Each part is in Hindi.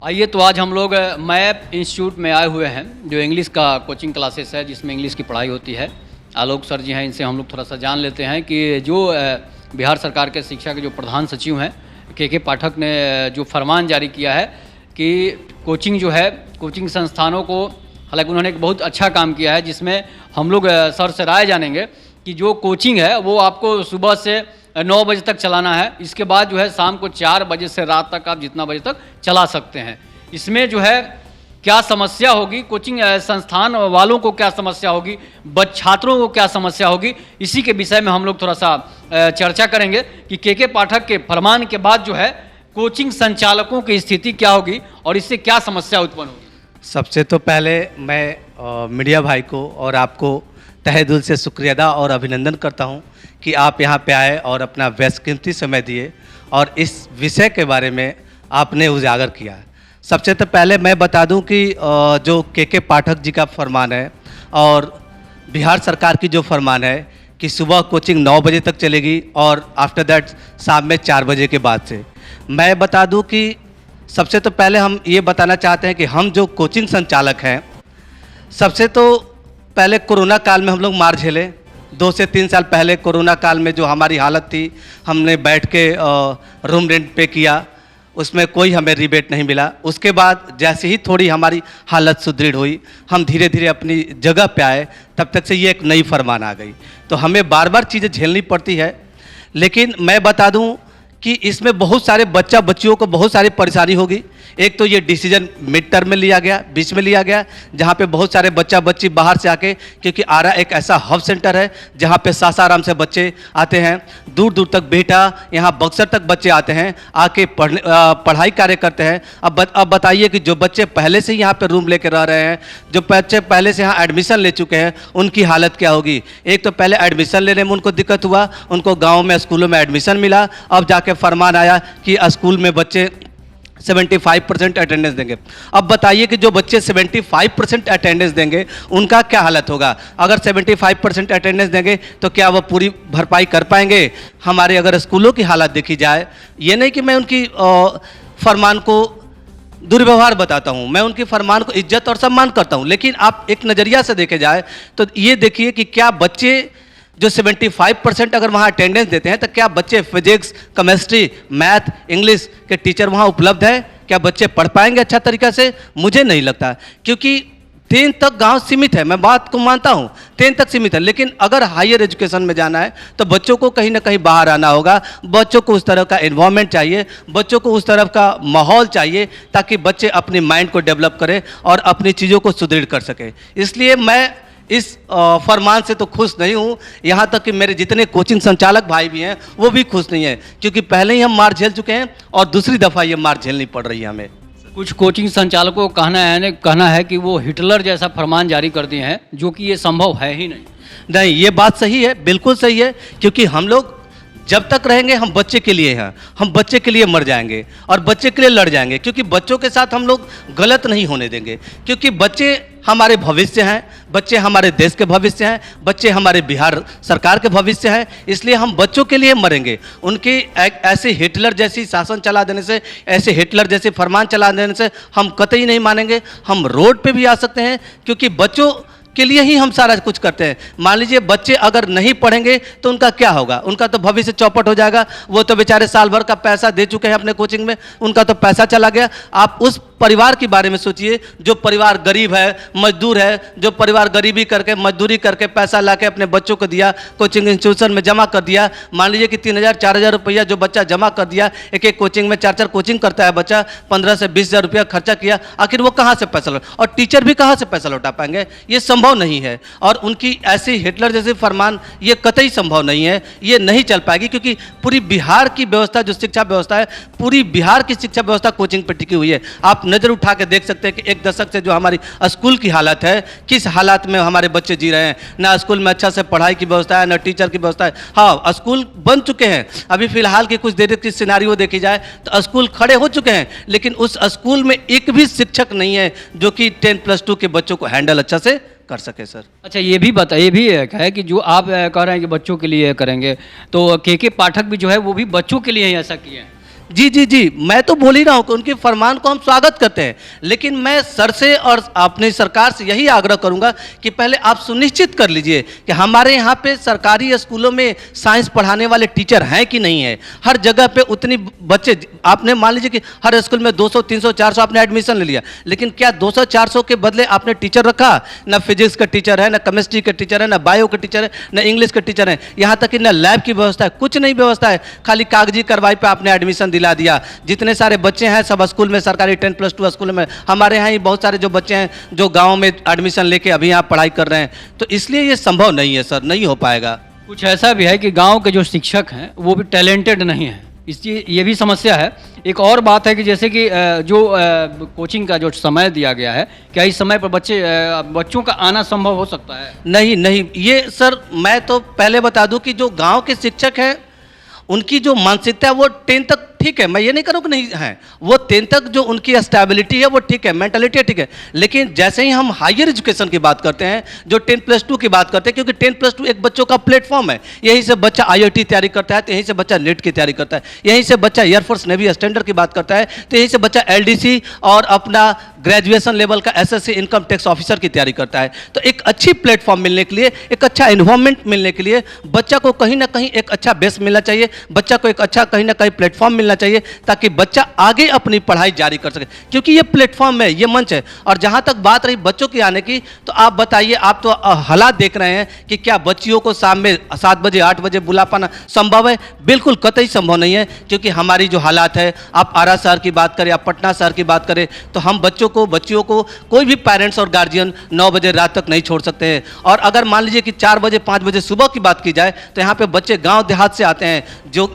आइए तो आज हम लोग मैप इंस्टीट्यूट में आए हुए हैं, जो इंग्लिश का कोचिंग क्लासेस है, जिसमें इंग्लिश की पढ़ाई होती है। आलोक सर जी हैं, इनसे हम लोग थोड़ा सा जान लेते हैं कि जो बिहार सरकार के शिक्षा के जो प्रधान सचिव हैं के पाठक ने जो फरमान जारी किया है कि कोचिंग जो है, कोचिंग संस्थानों को, हालांकि उन्होंने एक बहुत अच्छा काम किया है, जिसमें हम लोग सर से राय जानेंगे कि जो कोचिंग है वो आपको सुबह से 9 बजे तक चलाना है। इसके बाद जो है शाम को 4 बजे से रात तक आप जितना बजे तक चला सकते हैं। इसमें जो है क्या समस्या होगी, कोचिंग संस्थान वालों को क्या समस्या होगी, छात्रों को क्या समस्या होगी, इसी के विषय में हम लोग थोड़ा सा चर्चा करेंगे कि के पाठक के फरमान के बाद जो है कोचिंग संचालकों की स्थिति क्या होगी और इससे क्या समस्या उत्पन्न होगी। सबसे तो पहले मैं मीडिया भाई को और आपको तहे दिल से शुक्रिया अदा और अभिनंदन करता हूं कि आप यहां पे आए और अपना बेशकीमती समय दिए और इस विषय के बारे में आपने उजागर किया। सबसे तो पहले मैं बता दूं कि जो के पाठक जी का फरमान है और बिहार सरकार की जो फरमान है कि सुबह कोचिंग 9 बजे तक चलेगी और आफ्टर दैट शाम में 4 बजे के बाद से, मैं बता दूं कि सबसे तो पहले हम ये बताना चाहते हैं कि हम जो कोचिंग संचालक हैं, सबसे तो पहले कोरोना काल में हम लोग मार झेले। 2 से 3 साल पहले कोरोना काल में जो हमारी हालत थी, हमने बैठ के रूम रेंट पे किया, उसमें कोई हमें रिबेट नहीं मिला। उसके बाद जैसे ही थोड़ी हमारी हालत सुदृढ़ हुई, हम धीरे धीरे अपनी जगह पे आए, तब तक से ये एक नई फरमान आ गई। तो हमें बार बार चीज़ें झेलनी पड़ती है। लेकिन मैं बता दूं कि इसमें बहुत सारे बच्चियों को बहुत सारी परेशानी होगी। एक तो ये डिसीजन मिड टर्म में लिया गया, बीच में लिया गया, जहाँ पे बहुत सारे बच्ची बाहर से आके, क्योंकि आरा एक ऐसा हब सेंटर है जहाँ पे सासाराम से बच्चे आते हैं, दूर दूर तक बेटा, यहाँ बक्सर तक बच्चे आते हैं, आके पढ़ाई कार्य करते हैं। अब बताइए कि जो बच्चे पहले से यहाँ पे रूम लेके रह रहे हैं, जो बच्चे पहले से यहाँ एडमिशन ले चुके हैं, उनकी हालत क्या होगी। एक तो पहले एडमिशन लेने में उनको दिक्कत हुआ, उनको गाँव में स्कूलों में एडमिशन मिला, अब जाके फरमान आया कि स्कूल में बच्चे 75% अटेंडेंस देंगे। अब बताइए कि जो बच्चे 75% अटेंडेंस देंगे उनका क्या हालत होगा। अगर 75% अटेंडेंस देंगे तो क्या वो पूरी भरपाई कर पाएंगे। हमारे अगर स्कूलों की हालत देखी जाए, ये नहीं कि मैं उनकी फरमान को दुर्व्यवहार बताता हूँ, मैं उनकी फरमान को इज्जत और सम्मान करता हूँ, लेकिन आप एक नज़रिया से देखे जाए तो ये देखिए कि क्या बच्चे जो 75% अगर वहाँ अटेंडेंस देते हैं, तो क्या बच्चे फिजिक्स, केमिस्ट्री, मैथ, इंग्लिश के टीचर वहाँ उपलब्ध है? क्या बच्चे पढ़ पाएंगे अच्छा तरीक़ा से? मुझे नहीं लगता, क्योंकि 10 तक गांव सीमित है, मैं बात को मानता हूँ, 10 तक सीमित है। लेकिन अगर हायर एजुकेशन में जाना है तो बच्चों को कहीं ना कहीं बाहर आना होगा। बच्चों को उस तरह का एनवायरनमेंट चाहिए, बच्चों को उस तरफ का माहौल चाहिए, ताकि बच्चे अपने माइंड को डेवलप करें और अपनी चीज़ों को सुदृढ़ कर सकें। इसलिए मैं इस फरमान से तो खुश नहीं हूँ। यहाँ तक कि मेरे जितने कोचिंग संचालक भाई भी हैं वो भी खुश नहीं हैं, क्योंकि पहले ही हम मार झेल चुके हैं और दूसरी दफ़ा ये मार झेलनी पड़ रही है हमें। कुछ कोचिंग संचालकों का कहना है कि वो हिटलर जैसा फरमान जारी कर दिए हैं, जो कि ये संभव है ही नहीं। ये बात सही है, बिल्कुल सही है, क्योंकि हम लोग जब तक रहेंगे हम बच्चे के लिए हैं, हम बच्चे के लिए मर जाएंगे और बच्चे के लिए लड़ जाएंगे, क्योंकि बच्चों के साथ हम लोग गलत नहीं होने देंगे। क्योंकि बच्चे हमारे भविष्य हैं, बच्चे हमारे देश के भविष्य हैं, बच्चे हमारे बिहार सरकार के भविष्य हैं, इसलिए हम बच्चों के लिए मरेंगे। उनकी ऐसे हिटलर जैसी शासन चला देने से, ऐसे हिटलर जैसे फरमान चला देने से हम कतई नहीं मानेंगे। हम रोड पे भी आ सकते हैं, क्योंकि बच्चों के लिए ही हम सारा कुछ करते हैं। मान लीजिए बच्चे अगर नहीं पढ़ेंगे तो उनका क्या होगा, उनका तो भविष्य चौपट हो जाएगा। वो तो बेचारे साल भर का पैसा दे चुके हैं अपने कोचिंग में, उनका तो पैसा चला गया। आप उस परिवार के बारे में सोचिए, जो परिवार गरीब है, मजदूर है, जो परिवार गरीबी करके मजदूरी करके पैसा लाके अपने बच्चों को दिया, कोचिंग इंस्टीट्यूशन में जमा कर दिया। मान लीजिए कि 3,000-4,000 रुपया जो बच्चा जमा कर दिया, एक कोचिंग में 4 कोचिंग करता है बच्चा, 15 से 20,000 रुपया खर्चा किया, आखिर वो कहाँ से पैसा लौटा, और टीचर भी कहाँ से पैसा लौटा पाएंगे? ये संभव नहीं है। और उनकी ऐसी हिटलर जैसे फरमान, ये कतई संभव नहीं है, ये नहीं चल पाएगी, क्योंकि पूरी बिहार की व्यवस्था, जो शिक्षा व्यवस्था है, पूरी बिहार की शिक्षा व्यवस्था कोचिंग पर टिकी हुई है। आप नज़र उठा के देख सकते हैं कि 1 दशक से जो हमारी स्कूल की हालत है, किस हालात में हमारे बच्चे जी रहे हैं। ना स्कूल में अच्छा से पढ़ाई की व्यवस्था है, ना टीचर की व्यवस्था है। हाँ, स्कूल बन चुके हैं, अभी फिलहाल की कुछ देर की सिनारियो देखी जाए तो स्कूल खड़े हो चुके हैं, लेकिन उस स्कूल में एक भी शिक्षक नहीं है जो कि 10+2 के बच्चों को हैंडल अच्छा से कर सके। सर अच्छा, ये भी है कि जो आप कह रहे हैं कि बच्चों के लिए करेंगे, तो के पाठक भी जो है वो भी बच्चों के लिए ही ऐसा किए हैं। जी जी जी, मैं तो बोल ही रहा हूँ कि उनके फरमान को हम स्वागत करते हैं, लेकिन मैं सर से और अपनी सरकार से यही आग्रह करूँगा कि पहले आप सुनिश्चित कर लीजिए कि हमारे यहाँ पे सरकारी स्कूलों में साइंस पढ़ाने वाले टीचर हैं कि नहीं है। हर जगह पे उतनी बच्चे, आपने मान लीजिए कि हर स्कूल में 200, 300, 400 आपने एडमिशन ले लिया, लेकिन क्या 200, 400 के बदले आपने टीचर रखा? ना फिजिक्स का टीचर है, ना केमिस्ट्री का टीचर है, ना बायो का टीचर है, ना इंग्लिश का टीचर है, यहाँ तक कि ना लैब की व्यवस्था है, कुछ नहीं व्यवस्था है। खाली कागजी कार्रवाई पे आपने एडमिशन दिला दिया। जितने सारे बच्चे हैं सब स्कूल में, सरकारी 10+2 स्कूल में, हमारे यहाँ ही बहुत सारे जो बच्चे हैं जो गाँव में एडमिशन लेके अभी यहाँ पढ़ाई कर रहे हैं। तो इसलिए ये संभव नहीं है सर, नहीं हो पाएगा। कुछ ऐसा भी है कि गांव के जो शिक्षक हैं वो भी टैलेंटेड नहीं हैं, इसलिए ये भी समस्या है। एक और बात है कि जैसे कि जो कोचिंग का जो समय दिया गया है, क्या इस समय पर बच्चों का आना संभव हो सकता है? नहीं नहीं, ये सर मैं तो पहले बता दूं कि जो गांव के शिक्षक हैं उनकी जो मानसिकता है वो 10 तक ठीक है, मैं ये नहीं करूँ कि नहीं है, वो 10 तक जो उनकी स्टेबिलिटी है वो ठीक है, मेंटालिटी ठीक है। लेकिन जैसे ही हम हायर एजुकेशन की बात करते हैं, जो 10+2 की बात करते हैं, क्योंकि 10+2 एक बच्चों का प्लेटफॉर्म है। यहीं से बच्चा IIT तैयारी करता है, तो यहीं से बच्चा नेट की तैयारी करता है, यहीं से बच्चा एयरफोर्स नेवी स्टैंडर्ड की बात करता है, तो यहीं से बच्चा LDC और अपना ग्रेजुएशन लेवल का SSC इनकम टैक्स ऑफिसर की तैयारी करता है। तो एक अच्छी प्लेटफॉर्म मिलने के लिए, एक अच्छा एनवायरनमेंट मिलने के लिए बच्चा को कहीं ना कहीं एक अच्छा बेस मिलना चाहिए, बच्चा को एक अच्छा कहीं ना कहीं प्लेटफॉर्म मिलना चाहिए, ताकि बच्चा आगे अपनी पढ़ाई जारी कर सके, क्योंकि ये प्लेटफॉर्म है, ये मंच है। और जहाँ तक बात रही बच्चों की आने की, तो आप बताइए, आप तो हालात देख रहे हैं कि क्या बच्चियों को शाम में 7 बजे 8 बजे बुला पाना संभव है? बिल्कुल कतई संभव नहीं है, क्योंकि हमारी जो हालात है, आप आरा शहर की बात करें, आप पटना शहर की बात करें, तो हम बच्चियों को कोई भी पेरेंट्स और गार्जियन 9 बजे रात तक नहीं छोड़ सकते हैं। और अगर मान लीजिए कि 4 बजे 5 बजे सुबह की बात की जाए, तो यहाँ पे बच्चे गांव देहात से आते हैं,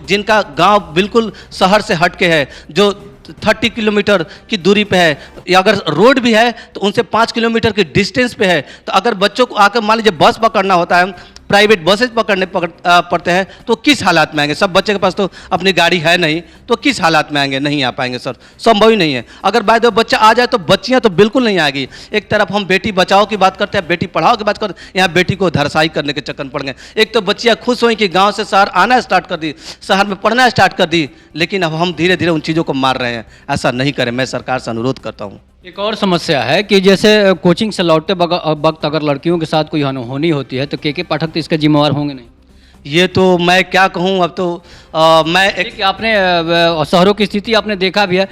जिनका गांव बिल्कुल शहर से हट के है, जो 30 किलोमीटर की दूरी पे है, या अगर रोड भी है तो उनसे 5 किलोमीटर की डिस्टेंस पे है। तो अगर बच्चों को आकर मान लीजिए बस पकड़ना होता है, प्राइवेट बसेज पड़ते हैं, तो किस हालात में आएंगे? सब बच्चे के पास तो अपनी गाड़ी है नहीं, तो किस हालात में आएंगे? नहीं आ पाएंगे सर, संभव ही नहीं है। अगर बाय द वे बच्चा आ जाए तो बच्चियां तो बिल्कुल नहीं आएगी। एक तरफ हम बेटी बचाओ की बात करते हैं, बेटी पढ़ाओ की बात करते हैं, यहाँ बेटी को धरसाई करने के चक्कर में पड़ गए। एक तो बच्चियां खुश हुई कि गाँव से शहर आना स्टार्ट कर दी, शहर में पढ़ना स्टार्ट कर दी, लेकिन अब हम धीरे धीरे उन चीज़ों को मार रहे हैं। ऐसा नहीं करें, मैं सरकार से अनुरोध करता हूँ। एक और समस्या है कि जैसे कोचिंग से लौटते वक्त अगर लड़कियों के साथ कोई अनहोनी होती है, तो के पाठक तो इसके जिम्मेवार होंगे नहीं? ये तो मैं क्या कहूँ, अब तो मैं एक आपने शहरों की स्थिति आपने देखा भी है,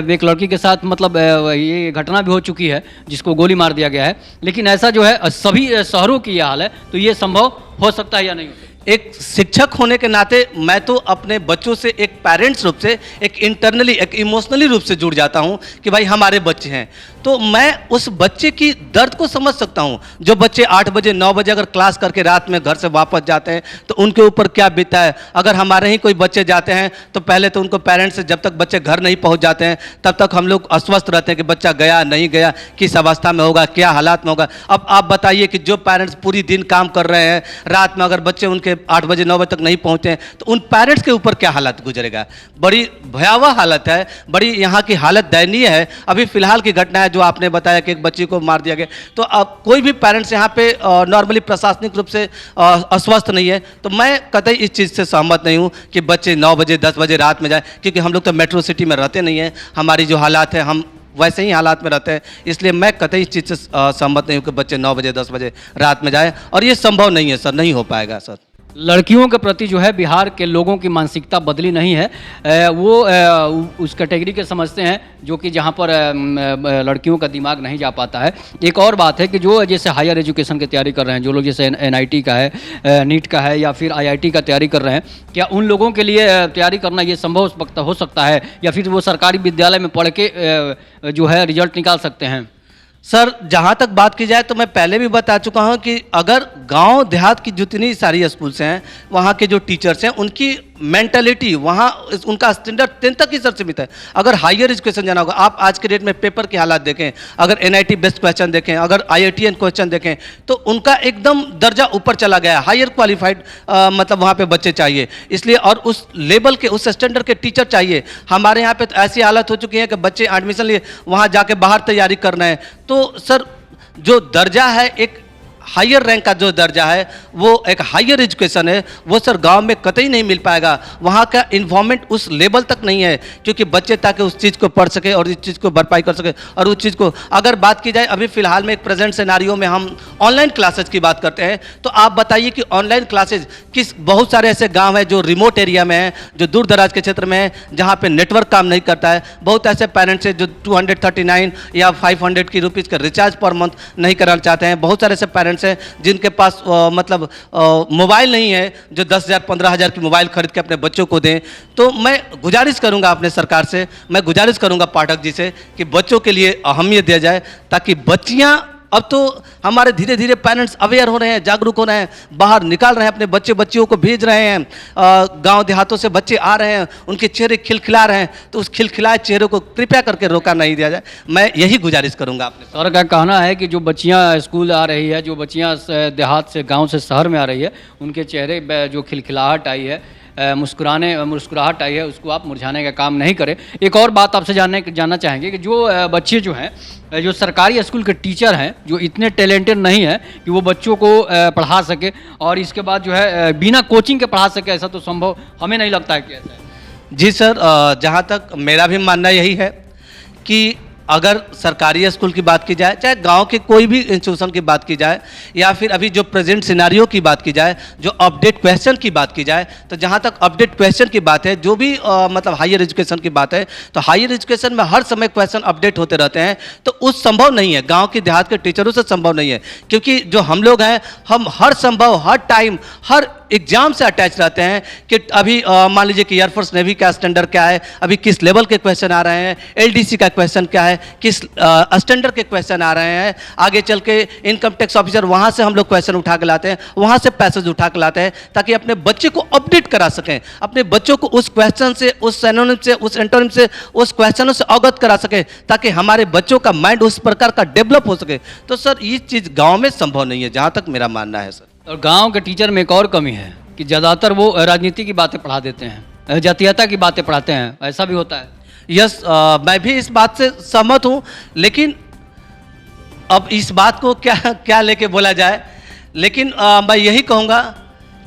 एक लड़की के साथ मतलब ये घटना भी हो चुकी है जिसको गोली मार दिया गया है, लेकिन ऐसा जो है सभी शहरों की ये हाल है, तो ये संभव हो सकता है या नहीं? एक शिक्षक होने के नाते मैं तो अपने बच्चों से एक पेरेंट्स रूप से, एक इंटरनली, एक इमोशनली रूप से जुड़ जाता हूं कि भाई हमारे बच्चे हैं, तो मैं उस बच्चे की दर्द को समझ सकता हूं। जो बच्चे 8 बजे 9 बजे अगर क्लास करके रात में घर से वापस जाते हैं, तो उनके ऊपर क्या बीतता है। अगर हमारे ही कोई बच्चे जाते हैं, तो पहले तो उनको पेरेंट्स से, जब तक बच्चे घर नहीं पहुंच जाते हैं, तब तक हम लोग अस्वस्थ रहते हैं कि बच्चा गया नहीं गया, किस अवस्था में होगा, क्या हालात में होगा। अब आप बताइए कि जो पेरेंट्स पूरी दिन काम कर रहे हैं, रात में अगर बच्चे उनके 8 बजे 9 बजे तक नहीं पहुंचते हैं, तो उन पेरेंट्स के ऊपर क्या हालत गुजरेगा। बड़ी भयावह हालत है, बड़ी यहाँ की हालत दयनीय है। अभी फिलहाल की घटना है जो आपने बताया कि एक बच्ची को मार दिया गया, तो अब कोई भी पेरेंट्स यहाँ पे नॉर्मली प्रशासनिक रूप से अस्वस्थ नहीं है। तो मैं कतई इस चीज़ से सहमत नहीं हूँ कि बच्चे 9 बजे 10 बजे रात में जाए, क्योंकि हम लोग तो मेट्रो सिटी में रहते नहीं हैं, हमारी जो हालात है हम वैसे ही हालात में रहते हैं। इसलिए मैं कतई इस चीज़ से सहमत नहीं हूँ कि बच्चे 9 बजे 10 बजे रात में जाए, और ये संभव नहीं है सर, नहीं हो पाएगा सर। लड़कियों के प्रति जो है बिहार के लोगों की मानसिकता बदली नहीं है, वो उस कैटेगरी के समझते हैं जो कि जहाँ पर लड़कियों का दिमाग नहीं जा पाता है। एक और बात है कि जो जैसे हायर एजुकेशन की तैयारी कर रहे हैं, जो लोग जैसे NIT का है, नीट का है, या फिर IIT का तैयारी कर रहे हैं, क्या उन लोगों के लिए तैयारी करना ये संभव हो सकता है, या फिर वो सरकारी विद्यालय में पढ़ के जो है रिजल्ट निकाल सकते हैं? सर जहाँ तक बात की जाए तो मैं पहले भी बता चुका हूँ कि अगर गांव देहात की जितनी सारी स्कूल्स हैं, वहाँ के जो टीचर्स हैं, उनकी मेंटालिटी, वहाँ उनका स्टैंडर्ड 10 तक ही सर सीमित है। अगर हायर एजुकेशन जाना होगा, आप आज के डेट में पेपर की हालात देखें, अगर NIT बेस्ड क्वेश्चन देखें, अगर IITian क्वेश्चन देखें, तो उनका एकदम दर्जा ऊपर चला गया है। हायर क्वालिफाइड मतलब वहाँ पे बच्चे चाहिए, इसलिए और उस लेवल के, उस स्टैंडर्ड के टीचर चाहिए। हमारे यहाँ पे तो ऐसी हालत हो चुकी है कि बच्चे एडमिशन लिए वहाँ जाके बाहर तैयारी कर रहे हैं। तो सर जो दर्जा है, एक हायर रैंक का जो दर्जा है वो एक हायर एजुकेशन है, वो सर गांव में कतई नहीं मिल पाएगा। वहाँ का इन्वायरमेंट उस लेवल तक नहीं है क्योंकि बच्चे ताकि उस चीज़ को पढ़ सके और इस चीज़ को भरपाई कर सके। और उस चीज़ को अगर बात की जाए अभी फ़िलहाल में एक प्रेजेंट सिनारियो में हम ऑनलाइन क्लासेज की बात करते हैं, तो आप बताइए कि ऑनलाइन क्लासेज किस, बहुत सारे ऐसे गाँव हैं जो रिमोट एरिया में हैं, जो दूर दराज के क्षेत्र में हैं, जहाँ पर नेटवर्क काम नहीं करता है। बहुत ऐसे पेरेंट्स हैं जो 239 या 500 की रुपीज़ का रिचार्ज पर मंथ नहीं कराना चाहते हैं। बहुत सारे ऐसे पेरेंट्स हैं जिनके पास मतलब मोबाइल नहीं है, जो 10,000 15,000 की मोबाइल खरीद के अपने बच्चों को दें। तो मैं गुजारिश करूंगा अपने सरकार से, मैं गुजारिश करूंगा पाठक जी से कि बच्चों के लिए अहमियत दिया जाए, ताकि बच्चियां, अब तो हमारे धीरे धीरे पेरेंट्स अवेयर हो रहे हैं, जागरूक हो रहे हैं, बाहर निकाल रहे हैं, अपने बच्चियों को भेज रहे हैं, गांव देहातों से बच्चे आ रहे हैं, उनके चेहरे खिलखिला रहे हैं, तो उस खिलखिलाए चेहरों को कृपया करके रोका नहीं दिया जाए। मैं यही गुजारिश करूंगा अपने सर का कहना है कि जो बच्चियां स्कूल आ रही है, जो बच्चियां देहात से गांव से शहर में आ रही है, उनके चेहरे पे जो खिलखिलाहट आई है, मुस्कुराहट आई है, उसको आप मुरझाने का काम नहीं करें। एक और बात आपसे जानना चाहेंगे कि जो बच्चे जो हैं, जो सरकारी स्कूल के टीचर हैं, जो इतने टैलेंटेड नहीं है कि वो बच्चों को पढ़ा सके और इसके बाद जो है बिना कोचिंग के पढ़ा सके, ऐसा तो संभव हमें नहीं लगता है कि ऐसा है। जी सर, जहाँ तक मेरा भी मानना यही है कि अगर सरकारी स्कूल की बात की जाए, चाहे गांव के कोई भी इंस्टीट्यूशन की बात की जाए, या फिर अभी जो प्रेजेंट सिनारियो की बात की जाए, जो अपडेट क्वेश्चन की बात की जाए, तो जहां तक अपडेट क्वेश्चन की बात है, जो भी मतलब हायर एजुकेशन की बात है, तो हायर एजुकेशन में हर समय क्वेश्चन अपडेट होते रहते हैं। तो उस संभव नहीं है, गाँव के देहात के टीचरों से संभव नहीं है, क्योंकि जो हम लोग हैं, हम हर संभव, हर टाइम, हर एग्जाम से अटैच रहते हैं कि अभी मान लीजिए कि एयरफोर्स नेवी का स्टैंडर्ड क्या है, अभी किस लेवल के क्वेश्चन आ रहे हैं, एलडीसी का क्वेश्चन क्या है, किस स्टैंडर्ड के क्वेश्चन आ रहे हैं, आगे चल के इनकम टैक्स ऑफिसर वहाँ से हम लोग क्वेश्चन उठा के लाते हैं, वहाँ से पैसेज उठा के लाते हैं, ताकि अपने बच्चे को अपडेट करा सकें, अपने बच्चों को उस क्वेश्चन से, उस सिनोनिम से, उस एंटोनिम से, उस क्वेश्चनों से अवगत करा सकें, ताकि हमारे बच्चों का माइंड उस प्रकार का डेवलप हो सके। तो सर ये चीज़ गाँव में संभव नहीं है, जहाँ तक मेरा मानना है सर। और गांव के टीचर में एक और कमी है कि ज़्यादातर वो राजनीति की बातें पढ़ा देते हैं, जातीयता की बातें पढ़ाते हैं, ऐसा भी होता है। यस, मैं भी इस बात से सहमत हूँ, लेकिन अब इस बात को क्या क्या लेके बोला जाए, लेकिन मैं यही कहूँगा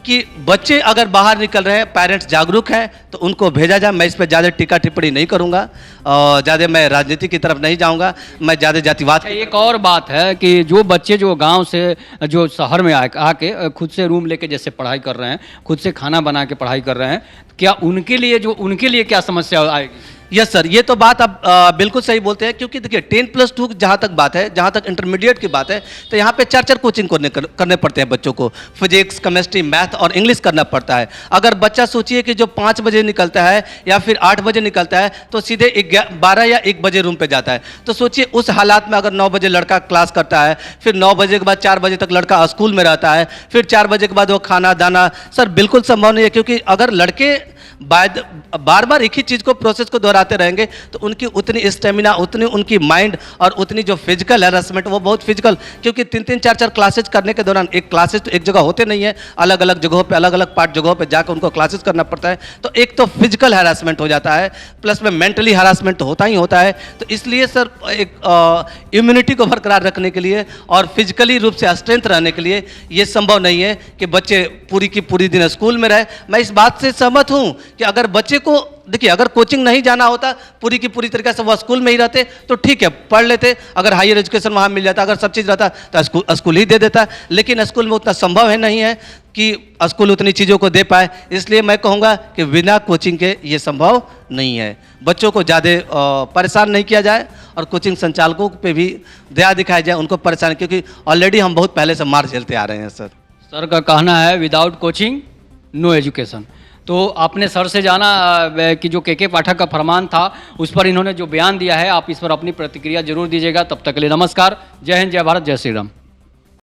कि बच्चे अगर बाहर निकल रहे हैं, पेरेंट्स जागरूक हैं, तो उनको भेजा जाए। मैं इस पर ज़्यादा टीका टिप्पणी नहीं करूँगा, ज़्यादा मैं राजनीति की तरफ नहीं जाऊँगा, मैं ज़्यादा जातिवाद। एक और बात है कि जो बच्चे जो गांव से जो शहर में आके खुद से रूम लेके जैसे पढ़ाई कर रहे हैं, खुद से खाना बना के पढ़ाई कर रहे हैं, क्या उनके लिए क्या समस्या आएगी? यस सर, ये तो बात आप बिल्कुल सही बोलते हैं, क्योंकि देखिए 10+2 जहाँ तक बात है, जहाँ तक इंटरमीडिएट की बात है, तो यहाँ पे 4 कोचिंग करने पड़ते हैं बच्चों को। फिजिक्स, केमिस्ट्री, मैथ और इंग्लिश करना पड़ता है। अगर बच्चा सोचिए कि जो 5 बजे निकलता है या फिर 8 बजे निकलता है, तो सीधे 12 या 1 बजे रूम पे जाता है। तो सोचिए उस हालात में अगर 9 बजे लड़का क्लास करता है, फिर 9 बजे के बाद 4 बजे तक लड़का स्कूल में रहता है, फिर 4 बजे के बाद वो खाना दाना, सर बिल्कुल संभव नहीं है। क्योंकि अगर लड़के बार बार एक ही चीज़ को, प्रोसेस को दोहराते रहेंगे, तो उनकी उतनी स्टेमिना, उतनी उनकी माइंड और उतनी जो फिजिकल हैरेसमेंट, वो बहुत फिजिकल, क्योंकि 3-3 4-4 क्लासेज करने के दौरान, एक क्लासेज तो एक जगह होते नहीं है, अलग अलग जगहों पे, अलग अलग पार्ट जगहों पे जाकर उनको क्लासेज करना पड़ता है। तो एक तो फिजिकल हैरेसमेंट हो जाता है, प्लस में मेंटली हैरेसमेंट तो होता ही होता है। तो इसलिए सर एक इम्यूनिटी को बरकरार रखने के लिए और फिजिकली रूप से स्ट्रेंथ रहने के लिए ये संभव नहीं है कि बच्चे पूरी की पूरी दिन स्कूल में रहे। मैं इस बात से सहमत हूँ कि अगर बच्चे को, देखिए अगर कोचिंग नहीं जाना होता, पूरी की पूरी तरीके से वो स्कूल में ही रहते, तो ठीक है, पढ़ लेते। अगर हायर एजुकेशन वहाँ मिल जाता, अगर सब चीज़ रहता, तो स्कूल ही दे देता। लेकिन स्कूल में उतना संभव है नहीं है कि स्कूल उतनी चीज़ों को दे पाए। इसलिए मैं कहूँगा कि बिना कोचिंग के ये संभव नहीं है। बच्चों को ज़्यादा परेशान नहीं किया जाए और कोचिंग संचालकों पे भी दया दिखाई जाए, उनको परेशान, क्योंकि ऑलरेडी हम बहुत पहले से मार झेलते आ रहे हैं। सर का कहना है विदाउट कोचिंग नो एजुकेशन। तो आपने सर से जाना कि जो के पाठक का फरमान था, उस पर इन्होंने जो बयान दिया है, आप इस पर अपनी प्रतिक्रिया जरूर दीजिएगा। तब तक के लिए नमस्कार, जय हिंद, जय भारत, जय श्री राम।